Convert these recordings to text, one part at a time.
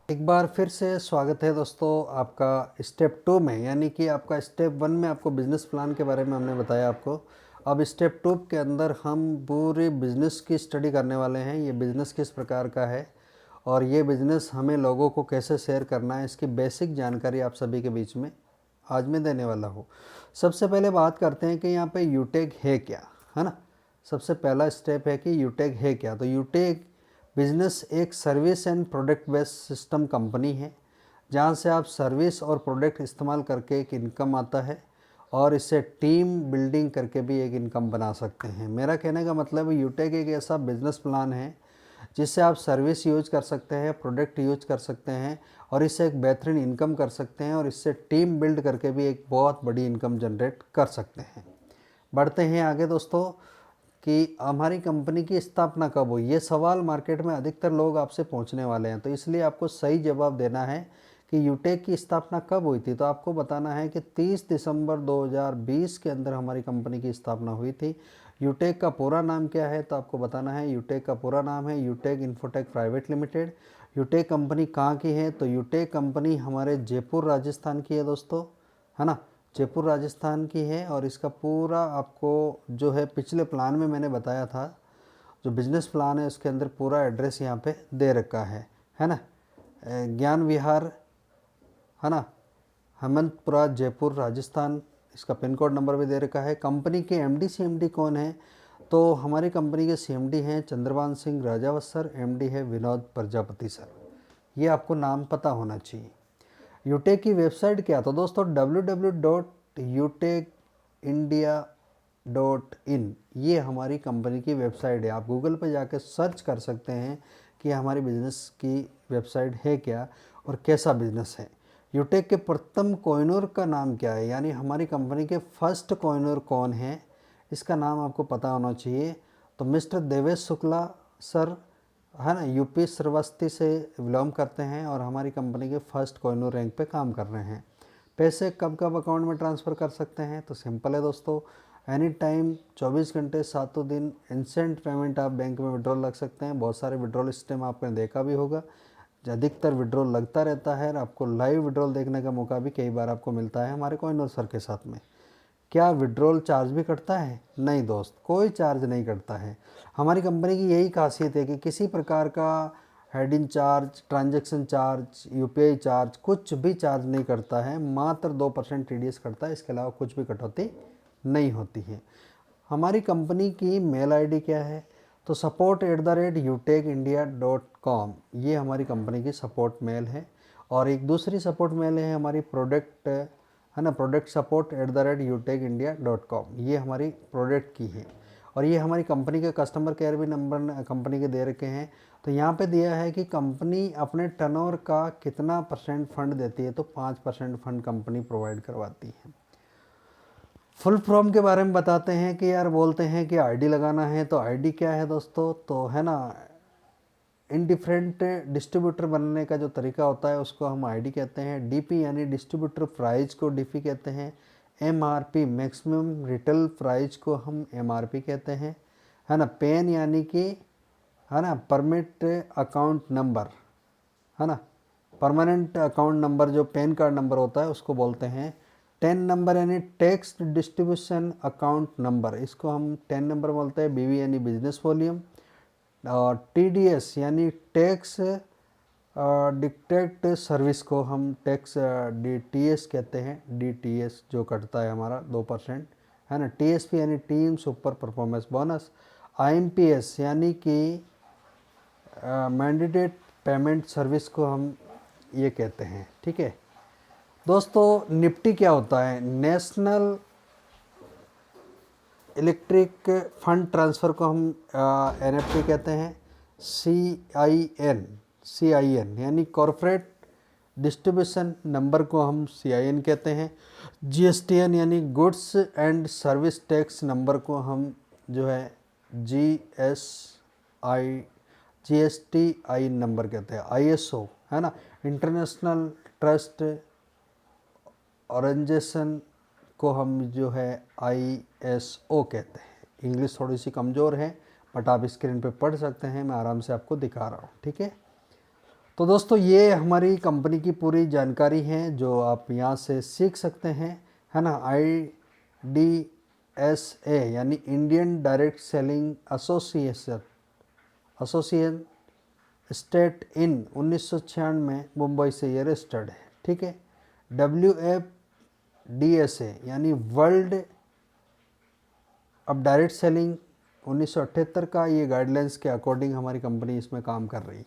एक बार फिर से स्वागत है दोस्तों आपका स्टेप 2 में, यानी कि आपका स्टेप 1 में आपको बिज़नेस प्लान के बारे में हमने बताया आपको। अब स्टेप 2 के अंदर हम पूरे बिज़नेस की स्टडी करने वाले हैं। ये बिज़नेस किस प्रकार का है और ये बिज़नेस हमें लोगों को कैसे शेयर करना है, इसकी बेसिक जानकारी आप सभी के बीच में आज मैं देने वाला हूँ। सबसे पहले बात करते हैं कि यहाँ पे यूटेक है क्या, है ना। सबसे पहला स्टेप है कि यूटेक है क्या। तो यूटेक बिजनेस एक service and product based system company है, जहाँ से आप सर्विस और प्रोडक्ट इस्तेमाल करके एक इनकम आता है और इससे टीम बिल्डिंग करके भी एक इनकम बना सकते हैं। मेरा कहने का मतलब यूटेक एक ऐसा बिजनेस प्लान है जिससे आप सर्विस यूज कर सकते हैं, प्रोडक्ट यूज कर सकते हैं और इससे एक बेहतरीन इनकम कर सकते हैं और इससे टीम बिल्ड करके भी एक बहुत बड़ी इनकम जनरेट कर सकते हैं। बढ़ते हैं आगे दोस्तों कि हमारी कंपनी की स्थापना कब हुई। ये सवाल मार्केट में अधिकतर लोग आपसे पूछने वाले हैं, तो इसलिए आपको सही जवाब देना है कि यूटेक की स्थापना कब हुई थी। तो आपको बताना है कि 30 दिसंबर 2020 के अंदर हमारी कंपनी की स्थापना हुई थी। यूटेक का पूरा नाम क्या है, तो आपको बताना है यूटेक का पूरा नाम है यूटेक इन्फोटेक प्राइवेट लिमिटेड। यूटेक कंपनी कहाँ की है, तो यूटेक कंपनी हमारे जयपुर राजस्थान की है दोस्तों, है ना। जयपुर राजस्थान की है और इसका पूरा आपको जो है पिछले प्लान में मैंने बताया था, जो बिजनेस प्लान है उसके अंदर पूरा एड्रेस यहाँ पे दे रखा है ना। ज्ञान विहार, है ना, हेमंतपुरा जयपुर राजस्थान। इसका पिन कोड नंबर भी दे रखा है। कंपनी के एमडी सीएमडी कौन है, तो हमारी कंपनी के सीएमडी हैं चंद्रभान सिंह राजावत सर, एमडी है विनोद प्रजापति सर। ये आपको नाम पता होना चाहिए। यूटेक की वेबसाइट क्या, तो दोस्तों www.utekindia.in ये हमारी कंपनी की वेबसाइट है। आप गूगल पर जाकर सर्च कर सकते हैं कि हमारी बिज़नेस की वेबसाइट है क्या और कैसा बिज़नेस है। यूटेक के प्रथम कोहिनूर का नाम क्या है, यानी हमारी कंपनी के फर्स्ट कोहिनूर कौन है, इसका नाम आपको पता होना चाहिए। तो मिस्टर देवेश शुक्ला सर, है ना, यूपी श्रावस्ती से बिलोंग करते हैं और हमारी कंपनी के फर्स्ट कोहिनूर रैंक पे काम कर रहे हैं। पैसे कब कब अकाउंट में ट्रांसफ़र कर सकते हैं, तो सिंपल है दोस्तों, एनी टाइम 24 घंटे सातों दिन इंस्टेंट पेमेंट आप बैंक में विड्रॉल लग सकते हैं। बहुत सारे विड्रॉल सिस्टम आपने देखा भी होगा, अधिकतर विड्रॉल लगता रहता है और आपको लाइव विड्रॉल देखने का मौका भी कई बार आपको मिलता है हमारे कोहिनूर सर के साथ में। क्या विड्रॉल चार्ज भी कटता है? नहीं दोस्त, कोई चार्ज नहीं कटता है। हमारी कंपनी की यही खासियत है कि किसी प्रकार का heading charge, transaction charge, UPI charge, कुछ भी चार्ज नहीं करता है। मात्र 2% टीडीएस कटता है, इसके अलावा कुछ भी कटौती नहीं होती है। हमारी कंपनी की मेल आईडी क्या है, तो support@utekindia.com ये हमारी कंपनी की सपोर्ट मेल है। और एक दूसरी सपोर्ट मेल है हमारी प्रोडक्ट, है ना, product@utekindia.com ये हमारी प्रोडक्ट की है। और ये हमारी कंपनी के कस्टमर केयर भी नंबर कंपनी के दे रखे हैं। तो यहाँ पे दिया है कि कंपनी अपने टर्नओवर का कितना परसेंट फंड देती है, तो 5% फंड कंपनी प्रोवाइड करवाती है। फुल फॉर्म के बारे में बताते हैं कि यार बोलते हैं कि आईडी लगाना है, तो आईडी क्या है दोस्तों, तो है ना, इंडिफरेंट डिस्ट्रीब्यूटर बनने का जो तरीका होता है उसको हम आईडी कहते हैं। डीपी यानी डिस्ट्रीब्यूटर प्राइस को डीपी कहते हैं। एमआरपी मैक्सिमम रिटेल प्राइस को हम एमआरपी कहते हैं, है ना। पेन यानी कि, है ना, परमिट अकाउंट नंबर, है ना, परमानेंट अकाउंट नंबर जो पैन कार्ड नंबर होता है उसको बोलते हैं। 10 नंबर यानी टैक्स डिस्ट्रीब्यूशन अकाउंट नंबर, इसको हम 10 नंबर बोलते हैं। बीवी यानी बिजनेस वॉल्यूम। और टीडीएस यानी टैक्स डिटेक्ट सर्विस को हम टैक्स डीटीएस कहते हैं। डीटीएस जो कटता है हमारा 2%, है ना। टीएसपी यानी team super performance bonus. IMPS यानी कि मैंडेटेड पेमेंट सर्विस को हम ये कहते हैं, ठीक है दोस्तों। निफ्टी क्या होता है, नेशनल इलेक्ट्रिक फंड ट्रांसफ़र को हम एनएफटी कहते हैं। सीआईएन यानी कॉरपोरेट डिस्ट्रीब्यूशन नंबर को हम सीआईएन कहते हैं। जीएसटीएन यानी goods and service tax number को हम जो है जीएसटीआई नंबर कहते हैं। आईएसओ, है ना, इंटरनेशनल ट्रस्ट ऑर्गेनाइजेशन को हम जो है आईएसओ कहते हैं। इंग्लिश थोड़ी सी कमज़ोर है बट आप स्क्रीन पे पढ़ सकते हैं, मैं आराम से आपको दिखा रहा हूँ, ठीक है। तो दोस्तों ये हमारी कंपनी की पूरी जानकारी है जो आप यहाँ से सीख सकते हैं, है ना। IDSA यानी Indian direct selling association state in 1996 Mumbai से ये रजिस्टर्ड है, ठीक है। WFDSA यानी वर्ल्ड अब डायरेक्ट सेलिंग 1978 का, ये गाइडलाइंस के अकॉर्डिंग हमारी कंपनी इसमें काम कर रही है।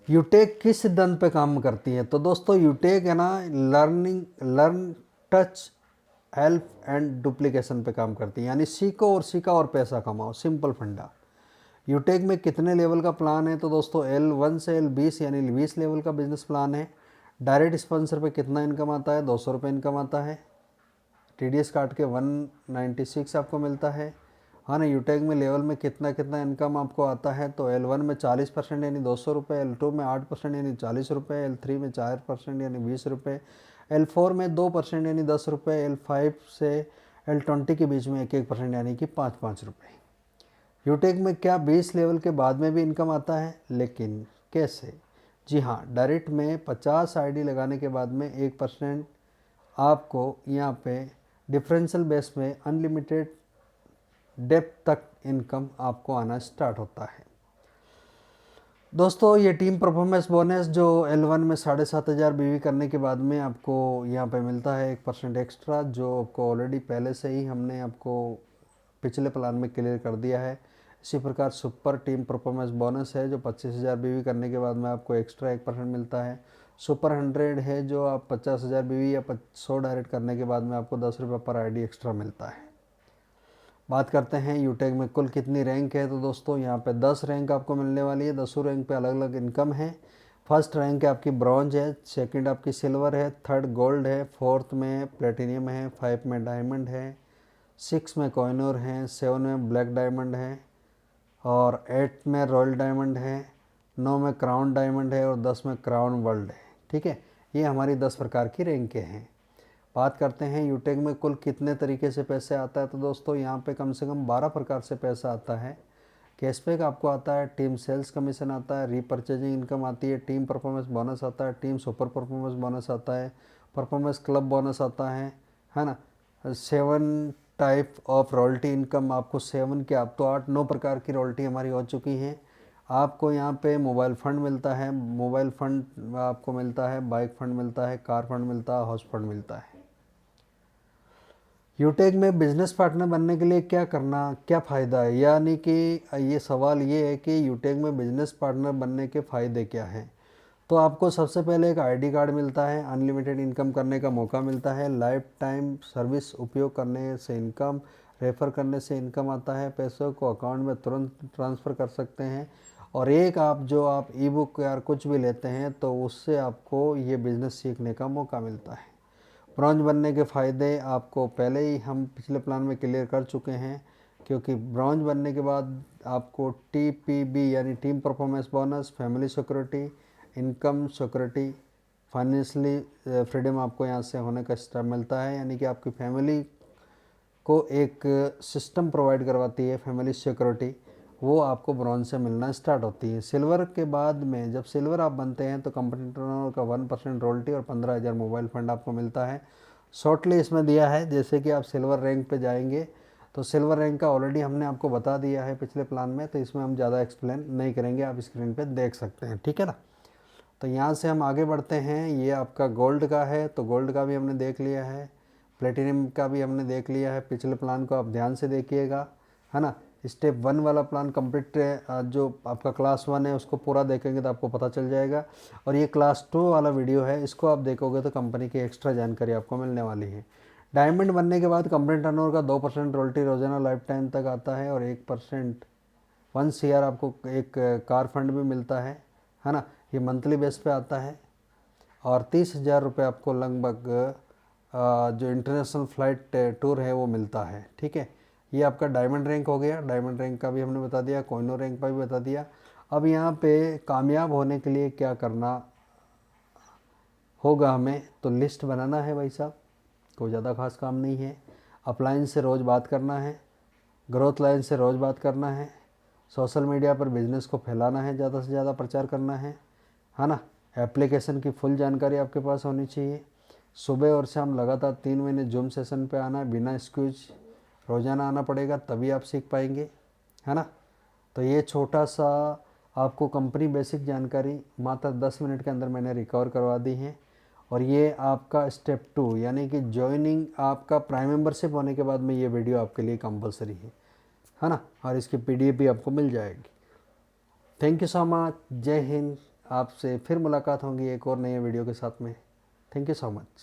यूटेक किस सिद्धांत पे काम करती है? तो दोस्तों यूटेक है ना learn touch help and duplication पे काम करती है, यानी सीखो और पैसा कमाओ, सिंपल फंडा। यूटेक में कितने लेवल का प्लान है? तो दोस्तों L1 से L20 यानी 20 लेवल का बिजनेस प्लान है। डायरेक्ट स्पॉन्सर पे कितना इनकम आता है? 200 रुपये इनकम आता है। TDS काट के 196 आपको मिलता है, हाँ ना। यूटेक में लेवल में कितना कितना इनकम आपको आता है? तो L1 में 40% यानी 200 रुपये, L2 में 8% यानी 40 रुपये, L3 में 4% यानी 20 रुपये, L4 में 2% यानी 10 रुपये, L5 से L20 के बीच में 1% यानी कि 5 रुपये। यूटेक में क्या 20 लेवल के बाद में भी इनकम आता है? लेकिन कैसे? जी हाँ, डायरेक्ट में 50 ID लगाने के बाद में 1% आपको यहाँ पे डिफरेंशियल बेस में अनलिमिटेड डेप्थ तक इनकम आपको आना स्टार्ट होता है। दोस्तों ये टीम परफॉर्मेंस बोनस जो L1 में 7,500 BV करने के बाद में आपको यहाँ पे मिलता है 1% एक्स्ट्रा, जो आपको ऑलरेडी पहले से ही हमने आपको पिछले प्लान में क्लियर कर दिया है। इसी प्रकार सुपर टीम परफॉर्मेंस बोनस है जो 25,000 BV करने के बाद में आपको एक्स्ट्रा 1% मिलता है। सुपर 100 है जो आप 50,000 BV या 100 डायरेक्ट करने के बाद में आपको 10 रुपये पर ID एक्स्ट्रा मिलता है। बात करते हैं यूटेक में कुल कितनी रैंक है? तो दोस्तों यहाँ पे 10 रैंक आपको मिलने वाली है। 10 रैंक पे अलग अलग इनकम है। फर्स्ट रैंक है आपकी ब्रॉन्ज है, सेकंड आपकी सिल्वर है, थर्ड गोल्ड है, फोर्थ में प्लेटिनियम है, 5 में डायमंड है, 6 में कोहिनूर है, 7 में ब्लैक डायमंड है और 8 में रॉयल डायमंड है, 9 में क्राउन डायमंड है और 10 में क्राउन वर्ल्ड है, ठीक है। ये हमारी 10 प्रकार की रैंकें हैं। बात करते हैं यूटेक में कुल कितने तरीके से पैसे आता है? तो दोस्तों यहाँ पे कम से कम 12 प्रकार से पैसा आता है। कैशबैक आपको आता है, टीम सेल्स कमीशन आता है, रीपर्चेजिंग इनकम आती है, टीम परफॉर्मेंस बोनस आता है, टीम सुपर परफॉर्मेंस बोनस आता है, परफॉर्मेंस क्लब बोनस आता है ना। 7 टाइप ऑफ रॉयल्टी इनकम आपको 7 के आप तो 8-9 प्रकार की रॉयल्टी हमारी हो चुकी हैं। आपको यहाँ पे मोबाइल फ़ंड मिलता है, मोबाइल फ़ंड आपको मिलता है, बाइक फ़ंड मिलता है, कार फंड मिलता है, हाउस फंड मिलता है। यूटेक में बिजनेस पार्टनर बनने के लिए क्या करना, क्या फ़ायदा है? यानी कि ये सवाल ये है कि यूटेक में बिजनेस पार्टनर बनने के फ़ायदे क्या हैं। तो आपको सबसे पहले एक ID कार्ड मिलता है, अनलिमिटेड इनकम करने का मौका मिलता है, लाइफ टाइम सर्विस उपयोग करने से इनकम, रेफ़र करने से इनकम आता है, पैसों को अकाउंट में तुरंत ट्रांसफ़र कर सकते हैं और एक आप ई बुक या कुछ भी लेते हैं तो उससे आपको ये बिज़नेस सीखने का मौका मिलता है। ब्रॉन्ज बनने के फ़ायदे आपको पहले ही हम पिछले प्लान में क्लियर कर चुके हैं, क्योंकि ब्रॉन्ज बनने के बाद आपको TPB यानी team performance bonus, family security, income security, financially freedom आपको यहाँ से होने का स्टेप मिलता है, यानी कि आपकी फैमिली को एक सिस्टम प्रोवाइड करवाती है फैमिली सिक्योरिटी, वो आपको ब्रॉन्ज से मिलना स्टार्ट होती है। सिल्वर के बाद में जब सिल्वर आप बनते हैं तो कंपनी टर्नओवर का 1% रॉयल्टी और 15,000 मोबाइल फंड आपको मिलता है। शॉर्टली इसमें दिया है, जैसे कि आप सिल्वर रैंक पे जाएंगे तो सिल्वर रैंक का ऑलरेडी हमने आपको बता दिया है पिछले प्लान में, तो इसमें हम ज़्यादा एक्सप्लेन नहीं करेंगे, आप स्क्रीन पे देख सकते हैं, ठीक है ना। तो यहाँ से हम आगे बढ़ते हैं। ये आपका गोल्ड का है, तो गोल्ड का भी हमने देख लिया है, प्लेटिनियम का भी हमने देख लिया है। पिछले प्लान को आप ध्यान से देखिएगा, है ना। स्टेप 1 वाला प्लान कंप्लीट, जो आपका क्लास 1 है उसको पूरा देखेंगे तो आपको पता चल जाएगा, और ये क्लास 2 वाला वीडियो है, इसको आप देखोगे तो कंपनी की एक्स्ट्रा जानकारी आपको मिलने वाली है। डायमंड बनने के बाद कंपनी टर्नओवर का 2% रॉयल्टी रोजाना लाइफ टाइम तक आता है और 1% 1 CR आपको एक कार फंड भी मिलता है ना। ये मंथली बेस पे आता है और 30,000 रुपये आपको लगभग जो इंटरनेशनल फ्लाइट टूर है वो मिलता है, ठीक है। ये आपका डायमंड रैंक हो गया, डायमंड रैंक का भी हमने बता दिया, कोहिनूर रैंक का भी बता दिया। अब यहाँ पे कामयाब होने के लिए क्या करना होगा हमें, तो लिस्ट बनाना है भाई साहब, कोई ज़्यादा खास काम नहीं है। अपलाइन से रोज़ बात करना है, ग्रोथ लाइन से रोज़ बात करना है सोशल मीडिया पर बिज़नेस को फैलाना है, ज़्यादा से ज़्यादा प्रचार करना है ना। एप्लीकेशन की फुल जानकारी आपके पास होनी चाहिए। सुबह और शाम लगातार 3 महीने जूम सेशन पे आना है, बिना एक्सक्यूज रोज़ाना आना पड़ेगा, तभी आप सीख पाएंगे, है ना। तो ये छोटा सा आपको कंपनी बेसिक जानकारी मात्र 10 मिनट के अंदर मैंने रिकवर करवा दी है। और ये आपका स्टेप 2 यानी कि ज्वाइनिंग आपका प्राइम मेंबरशिप होने के बाद में ये वीडियो आपके लिए कंपलसरी है ना। और इसकी पीडीएफ भी आपको मिल जाएगी। Thank you so much. जय हिंद। आपसे फिर मुलाकात होगी एक और नए वीडियो के साथ में। Thank you so much.